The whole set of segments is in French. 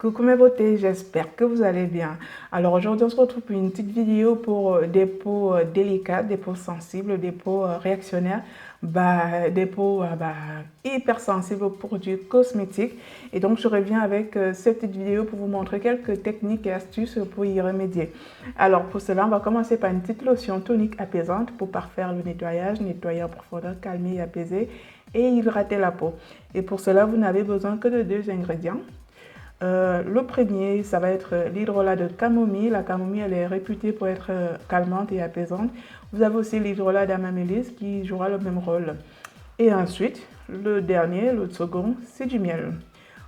Coucou mes beautés, j'espère que vous allez bien. Alors aujourd'hui on se retrouve pour une petite vidéo pour des peaux délicates, des peaux sensibles, des peaux réactionnaires, des peaux hypersensibles aux produits cosmétiques. Et donc je reviens avec cette petite vidéo pour vous montrer quelques techniques et astuces pour y remédier. Alors pour cela on va commencer par une petite lotion tonique apaisante pour parfaire le nettoyage, nettoyer en profondeur, calmer et apaiser et hydrater la peau. Et pour cela vous n'avez besoin que de deux ingrédients. Le premier, ça va être l'hydrolat de camomille. La camomille, elle est réputée pour être calmante et apaisante. Vous avez aussi l'hydrolat d'amamélis qui jouera le même rôle. Et ensuite, le dernier, le second, c'est du miel.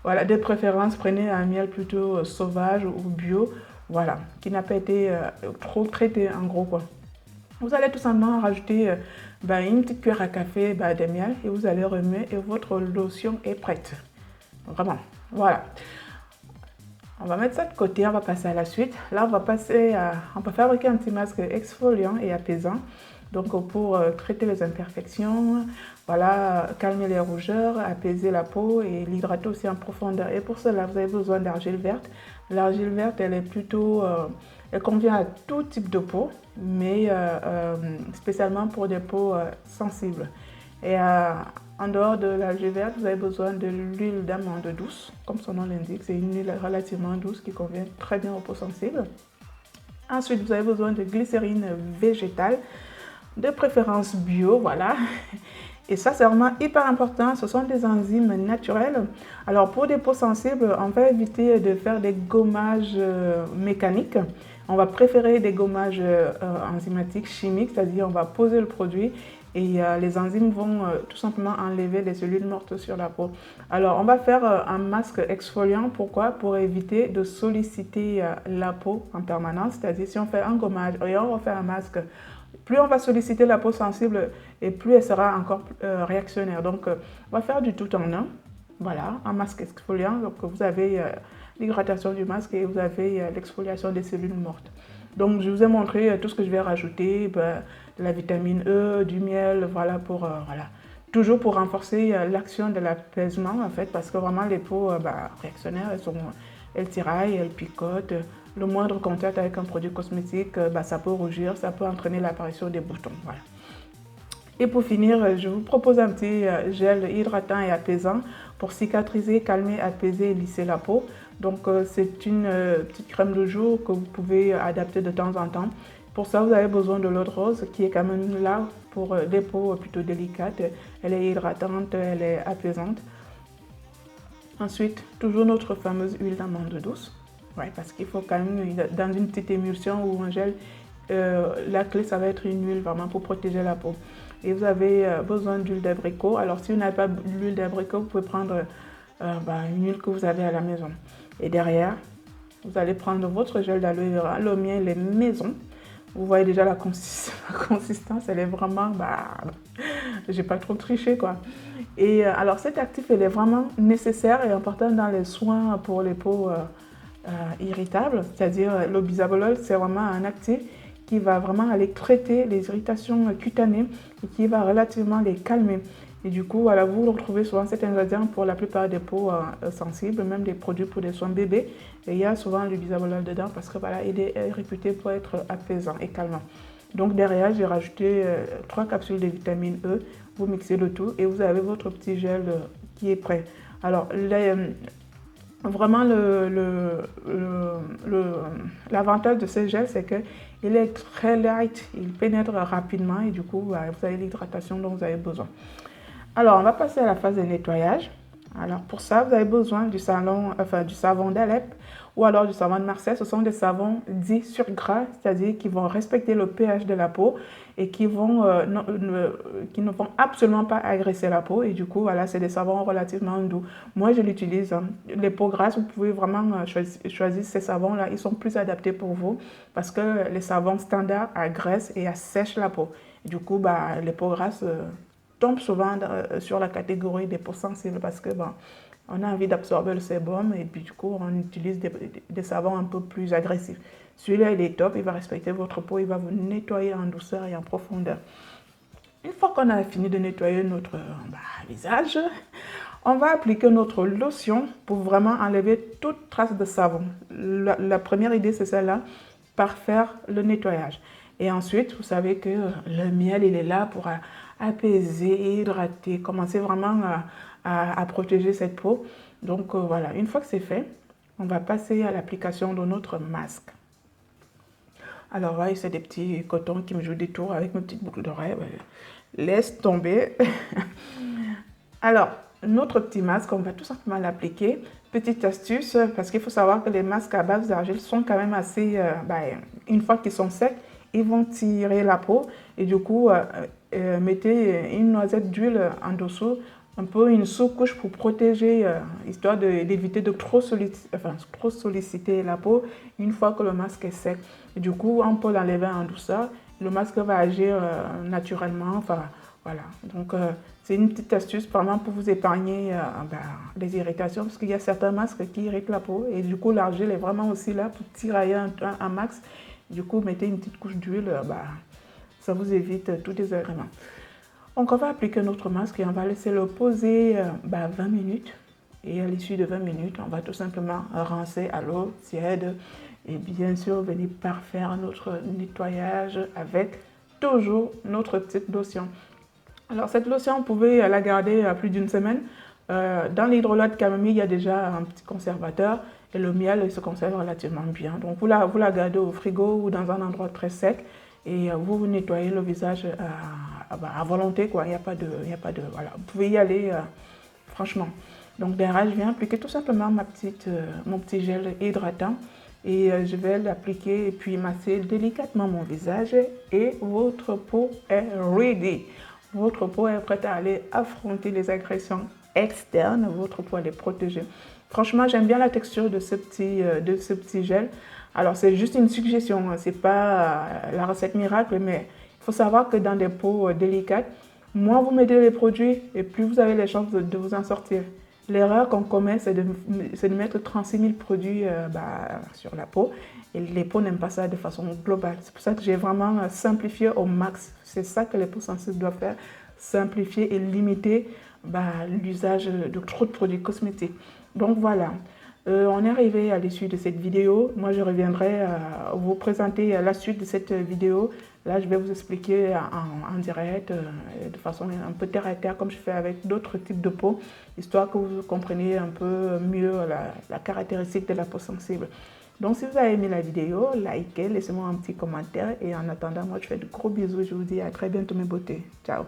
Voilà, de préférence, prenez un miel plutôt sauvage ou bio, voilà, qui n'a pas été trop traité en gros quoi. Vous allez tout simplement rajouter une petite cuillère à café de miel et vous allez remuer et votre lotion est prête. Vraiment, voilà. On va mettre ça de côté, on va passer à la suite. Là, on peut fabriquer un petit masque exfoliant et apaisant. Donc, pour traiter les imperfections, voilà, calmer les rougeurs, apaiser la peau et l'hydrater aussi en profondeur. Et pour cela, vous avez besoin d'argile verte. L'argile verte, elle est plutôt, elle convient à tout type de peau, mais spécialement pour des peaux sensibles. Et en dehors de l'argile verte, vous avez besoin de l'huile d'amande douce, comme son nom l'indique. C'est une huile relativement douce qui convient très bien aux peaux sensibles. Ensuite, vous avez besoin de glycérine végétale, de préférence bio, voilà. Et ça, c'est vraiment hyper important. Ce sont des enzymes naturelles. Alors, pour des peaux sensibles, on va éviter de faire des gommages mécaniques. On va préférer des gommages enzymatiques chimiques, c'est-à-dire on va poser le produit et les enzymes vont tout simplement enlever les cellules mortes sur la peau. Alors, on va faire un masque exfoliant. Pourquoi? Pour éviter de solliciter la peau en permanence. C'est-à-dire, si on fait un gommage et on refait un masque, plus on va solliciter la peau sensible et plus elle sera encore réactionnaire. Donc, on va faire du tout en un. Voilà, un masque exfoliant. Donc, vous avez l'hydratation du masque et vous avez l'exfoliation des cellules mortes. Donc, je vous ai montré tout ce que je vais rajouter, de la vitamine E, du miel, voilà, toujours pour renforcer l'action de l'apaisement, en fait, parce que vraiment, les peaux réactionnaires, elles tiraillent, elles picotent. Le moindre contact avec un produit cosmétique, ça peut rougir, ça peut entraîner l'apparition des boutons, voilà. Et pour finir, je vous propose un petit gel hydratant et apaisant pour cicatriser, calmer, apaiser et lisser la peau. Donc, c'est une petite crème de jour que vous pouvez adapter de temps en temps. Pour ça, vous avez besoin de l'eau de rose qui est quand même là pour des peaux plutôt délicates. Elle est hydratante, elle est apaisante. Ensuite, toujours notre fameuse huile d'amande douce. Ouais, parce qu'il faut quand même, dans une petite émulsion ou un gel, la clé, ça va être une huile vraiment pour protéger la peau. Et vous avez besoin d'huile d'abricot. Alors, si vous n'avez pas l'huile d'abricot, vous pouvez prendre une huile que vous avez à la maison. Et derrière, vous allez prendre votre gel d'aloe vera. Le mien, il est maison. Vous voyez déjà la consistance, elle est vraiment, j'ai pas trop triché quoi. Et alors cet actif, il est vraiment nécessaire et important dans les soins pour les peaux irritables, c'est-à-dire le bisabolol, c'est vraiment un actif qui va vraiment aller traiter les irritations cutanées et qui va relativement les calmer. Et du coup, voilà, vous retrouvez souvent cet ingrédient pour la plupart des peaux sensibles, même des produits pour des soins bébés. Et il y a souvent du bisabolol dedans parce que voilà, il est réputé pour être apaisant et calmant. Donc derrière, j'ai rajouté 3 capsules de vitamine E. Vous mixez le tout et vous avez votre petit gel qui est prêt. Alors, vraiment, l'avantage de ce gel, c'est qu'il est très light, il pénètre rapidement et du coup, vous avez l'hydratation dont vous avez besoin. Alors, on va passer à la phase de nettoyage. Alors, pour ça, vous avez besoin du savon d'Alep ou alors du savon de Marseille. Ce sont des savons dits sur gras, c'est-à-dire qui vont respecter le pH de la peau et qui ne vont absolument pas agresser la peau. Et du coup, voilà, c'est des savons relativement doux. Moi, je l'utilise. Les peaux grasses, vous pouvez vraiment choisir ces savons-là. Ils sont plus adaptés pour vous parce que les savons standards agressent et assèchent la peau. Et du coup, les peaux grasses tombe souvent sur la catégorie des peaux sensibles parce que on a envie d'absorber le sébum et puis du coup on utilise des savons un peu plus agressifs. Celui-là il est top, il va respecter votre peau, il va vous nettoyer en douceur et en profondeur. Une fois qu'on a fini de nettoyer notre visage, On va appliquer notre lotion pour vraiment enlever toute trace de savon. La première idée, c'est celle-là, parfaire le nettoyage. Et ensuite, vous savez que le miel, il est là pour apaiser, hydrater, commencer vraiment à protéger cette peau. Donc voilà, une fois que c'est fait, on va passer à l'application de notre masque. Alors voilà, c'est des petits cotons qui me jouent des tours avec mes petites boucles d'oreilles. Laisse tomber. Alors, notre petit masque, on va tout simplement l'appliquer. Petite astuce, parce qu'il faut savoir que les masques à base d'argile sont quand même assez... une fois qu'ils sont secs, ils vont tirer la peau. Et du coup, mettez une noisette d'huile en dessous, un peu une sous-couche pour protéger, histoire d'éviter de trop solliciter la peau une fois que le masque est sec. Et du coup, on peut l'enlever en douceur. Le masque va agir naturellement. Enfin, voilà. Donc, c'est une petite astuce vraiment pour vous épargner les irritations, parce qu'il y a certains masques qui irritent la peau. Et du coup, l'argile est vraiment aussi là pour tirailler un max. Du coup, mettez une petite couche d'huile, ça vous évite tout désagrément. Donc, on va appliquer notre masque et on va laisser le poser 20 minutes. Et à l'issue de 20 minutes, on va tout simplement rincer à l'eau tiède. Et bien sûr, venir parfaire notre nettoyage avec toujours notre petite lotion. Alors, cette lotion, vous pouvez la garder plus d'une semaine. Dans l'hydrolat de camomille, il y a déjà un petit conservateur et le miel il se conserve relativement bien. Donc, vous la gardez au frigo ou dans un endroit très sec et vous nettoyez le visage à volonté, quoi. Il n'y a pas de, voilà. Vous pouvez y aller, franchement. Donc, derrière, je viens appliquer tout simplement mon petit gel hydratant et je vais l'appliquer et puis masser délicatement mon visage et votre peau est ready. Votre peau est prête à aller affronter les agressions externes. Votre peau elle est protégée. Franchement, j'aime bien la texture de ce petit gel. Alors, c'est juste une suggestion. Ce n'est pas la recette miracle, mais il faut savoir que dans des peaux délicates, moins vous mettez les produits et plus vous avez les chances de vous en sortir. L'erreur qu'on commet, c'est de mettre 36 000 produits sur la peau. Et les peaux n'aiment pas ça de façon globale. C'est pour ça que j'ai vraiment simplifié au max. C'est ça que les peaux sensibles doivent faire. Simplifier et limiter l'usage de trop de produits cosmétiques. Donc voilà, on est arrivé à l'issue de cette vidéo. Moi, je reviendrai vous présenter la suite de cette vidéo. Là, je vais vous expliquer en direct, de façon un peu terre à terre, comme je fais avec d'autres types de peau, histoire que vous compreniez un peu mieux la caractéristique de la peau sensible. Donc, si vous avez aimé la vidéo, likez, laissez-moi un petit commentaire. Et en attendant, moi, je fais de gros bisous. Je vous dis à très bientôt, mes beautés. Ciao!